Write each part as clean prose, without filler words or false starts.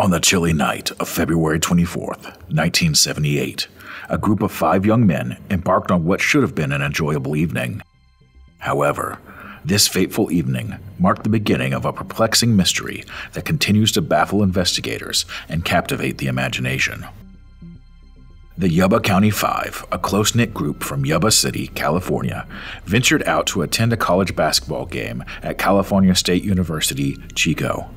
On the chilly night of February 24th, 1978, a group of 5 young men embarked on what should have been an enjoyable evening. However, this fateful evening marked the beginning of a perplexing mystery that continues to baffle investigators and captivate the imagination. The Yuba County Five, a close-knit group from Yuba City, California, ventured out to attend a college basketball game at California State University, Chico.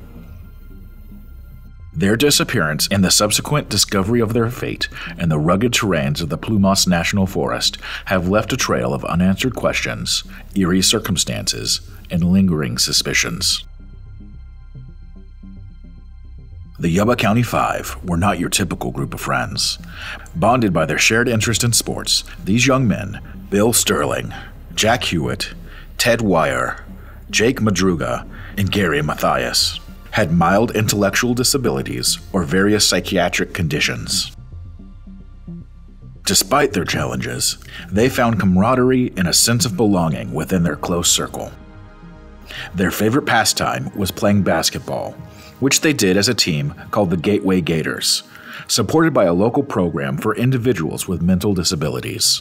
Their disappearance and the subsequent discovery of their fate in the rugged terrains of the Plumas National Forest have left a trail of unanswered questions, eerie circumstances, and lingering suspicions. The Yuba County Five were not your typical group of friends. Bonded by their shared interest in sports, these young men, Bill Sterling, Jack Hewitt, Ted Wire, Jake Madruga, and Gary Mathias, had mild intellectual disabilities or various psychiatric conditions. Despite their challenges, they found camaraderie and a sense of belonging within their close circle. Their favorite pastime was playing basketball, which they did as a team called the Gateway Gators, supported by a local program for individuals with mental disabilities.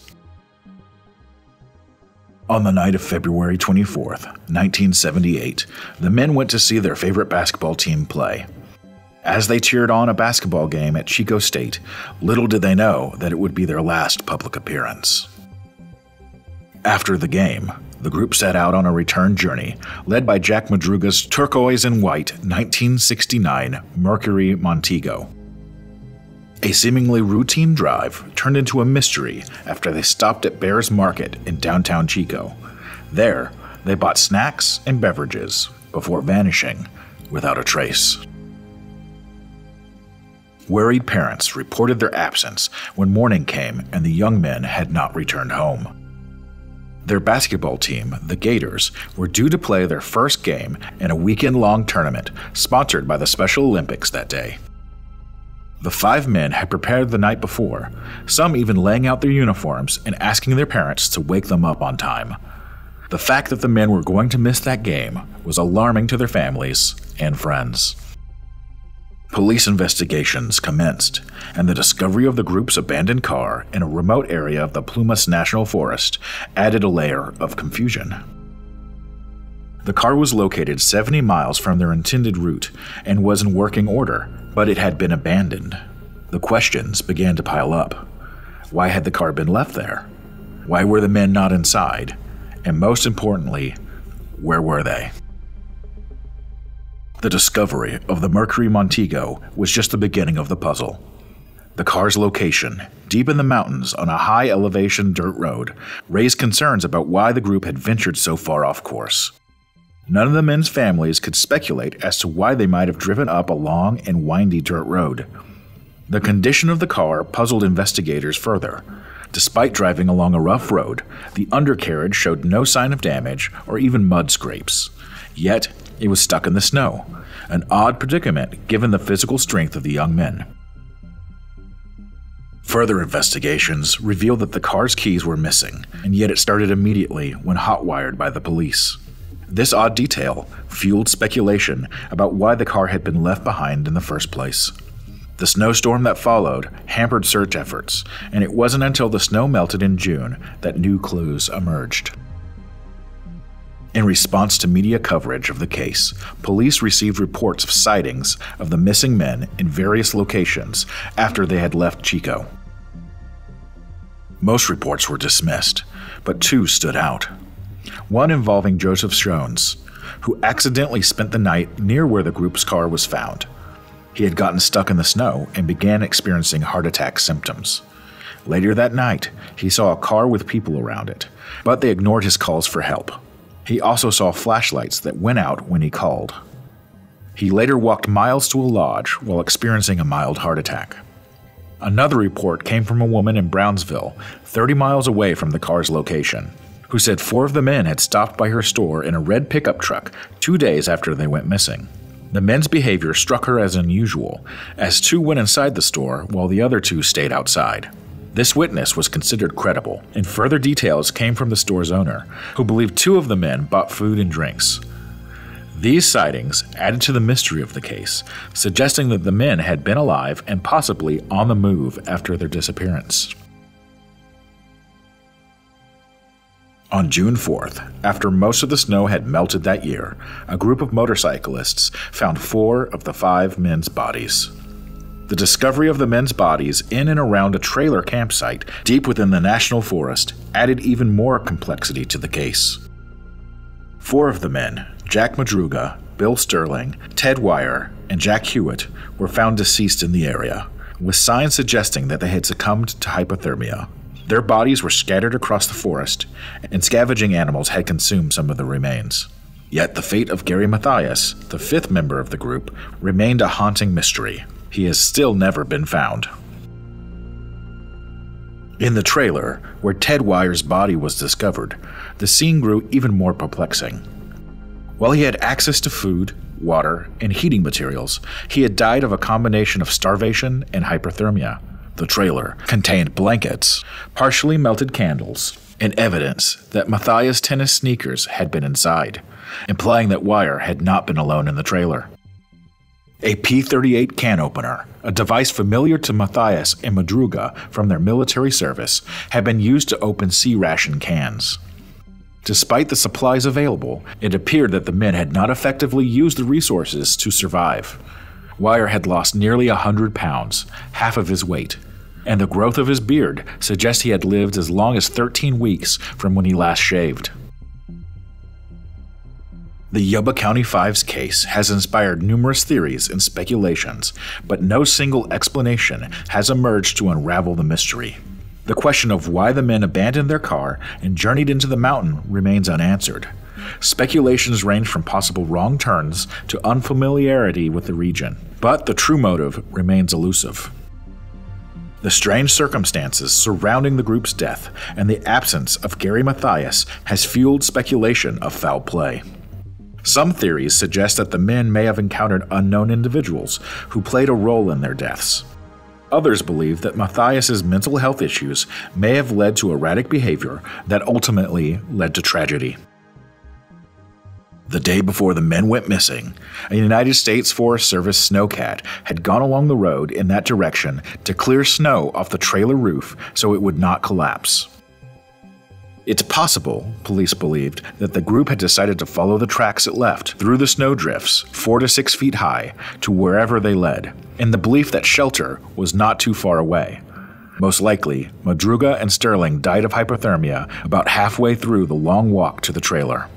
On the night of February 24th, 1978, the men went to see their favorite basketball team play. As they cheered on a basketball game at Chico State, little did they know that it would be their last public appearance. After the game, the group set out on a return journey, led by Jack Madruga's turquoise and white 1969 Mercury Montego. A seemingly routine drive turned into a mystery after they stopped at Bears Market in downtown Chico. There, they bought snacks and beverages before vanishing without a trace. Worried parents reported their absence when morning came and the young men had not returned home. Their basketball team, the Gators, were due to play their first game in a weekend-long tournament sponsored by the Special Olympics that day. The 5 men had prepared the night before, some even laying out their uniforms and asking their parents to wake them up on time. The fact that the men were going to miss that game was alarming to their families and friends. Police investigations commenced, and the discovery of the group's abandoned car in a remote area of the Plumas National Forest added a layer of confusion. The car was located 70 miles from their intended route and was in working order, but it had been abandoned. The questions began to pile up. Why had the car been left there? Why were the men not inside? And most importantly, where were they? The discovery of the Mercury Montego was just the beginning of the puzzle. The car's location, deep in the mountains on a high-elevation dirt road, raised concerns about why the group had ventured so far off course. None of the men's families could speculate as to why they might have driven up a long and windy dirt road. The condition of the car puzzled investigators further. Despite driving along a rough road, the undercarriage showed no sign of damage or even mud scrapes. Yet, it was stuck in the snow, an odd predicament given the physical strength of the young men. Further investigations revealed that the car's keys were missing, and yet it started immediately when hot-wired by the police. This odd detail fueled speculation about why the car had been left behind in the first place. The snowstorm that followed hampered search efforts, and it wasn't until the snow melted in June that new clues emerged. In response to media coverage of the case, police received reports of sightings of the missing men in various locations after they had left Chico. Most reports were dismissed, but 2 stood out. One involving Joseph Shones, who accidentally spent the night near where the group's car was found. He had gotten stuck in the snow and began experiencing heart attack symptoms. Later that night, he saw a car with people around it, but they ignored his calls for help. He also saw flashlights that went out when he called. He later walked miles to a lodge while experiencing a mild heart attack. Another report came from a woman in Brownsville, 30 miles away from the car's location, who said 4 of the men had stopped by her store in a red pickup truck 2 days after they went missing. The men's behavior struck her as unusual, as 2 went inside the store while the other 2 stayed outside. This witness was considered credible, and further details came from the store's owner, who believed 2 of the men bought food and drinks. These sightings added to the mystery of the case, suggesting that the men had been alive and possibly on the move after their disappearance. On June 4th, after most of the snow had melted that year, a group of motorcyclists found 4 of the 5 men's bodies. The discovery of the men's bodies in and around a trailer campsite deep within the national forest added even more complexity to the case. 4 of the men, Jack Madruga, Bill Sterling, Ted Wire, and Jack Hewitt, were found deceased in the area, with signs suggesting that they had succumbed to hypothermia. Their bodies were scattered across the forest, and scavenging animals had consumed some of the remains. Yet the fate of Gary Mathias, the 5th member of the group, remained a haunting mystery. He has still never been found. In the trailer, where Ted Wire's body was discovered, the scene grew even more perplexing. While he had access to food, water, and heating materials, he had died of a combination of starvation and hypothermia. The trailer contained blankets, partially melted candles, and evidence that Mathias' tennis sneakers had been inside, implying that Wire had not been alone in the trailer. A P-38 can opener, a device familiar to Mathias and Madruga from their military service, had been used to open C-ration cans. Despite the supplies available, it appeared that the men had not effectively used the resources to survive. Wire had lost nearly 100 pounds, half of his weight, and the growth of his beard suggests he had lived as long as 13 weeks from when he last shaved. The Yuba County Five's case has inspired numerous theories and speculations, but no single explanation has emerged to unravel the mystery. The question of why the men abandoned their car and journeyed into the mountain remains unanswered. Speculations range from possible wrong turns to unfamiliarity with the region, but the true motive remains elusive. The strange circumstances surrounding the group's death and the absence of Gary Mathias has fueled speculation of foul play. Some theories suggest that the men may have encountered unknown individuals who played a role in their deaths. Others believe that Mathias' mental health issues may have led to erratic behavior that ultimately led to tragedy. The day before the men went missing, a United States Forest Service snowcat had gone along the road in that direction to clear snow off the trailer roof so it would not collapse. It's possible, police believed, that the group had decided to follow the tracks it left through the snowdrifts 4 to 6 feet high to wherever they led, in the belief that shelter was not too far away. Most likely, Madruga and Sterling died of hypothermia about halfway through the long walk to the trailer.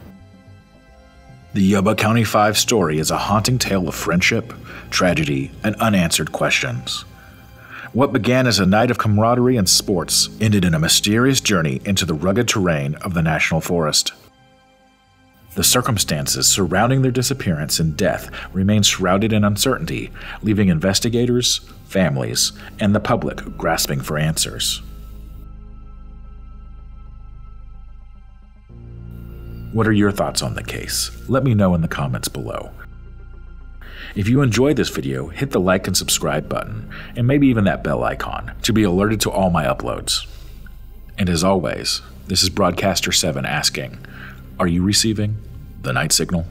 The Yuba County Five story is a haunting tale of friendship, tragedy, and unanswered questions. What began as a night of camaraderie and sports ended in a mysterious journey into the rugged terrain of the national forest. The circumstances surrounding their disappearance and death remain shrouded in uncertainty, leaving investigators, families, and the public grasping for answers. What are your thoughts on the case? Let me know in the comments below. If you enjoyed this video, hit the like and subscribe button, and maybe even that bell icon, to be alerted to all my uploads. And as always, this is Broadcaster 7 asking, are you receiving the night signal?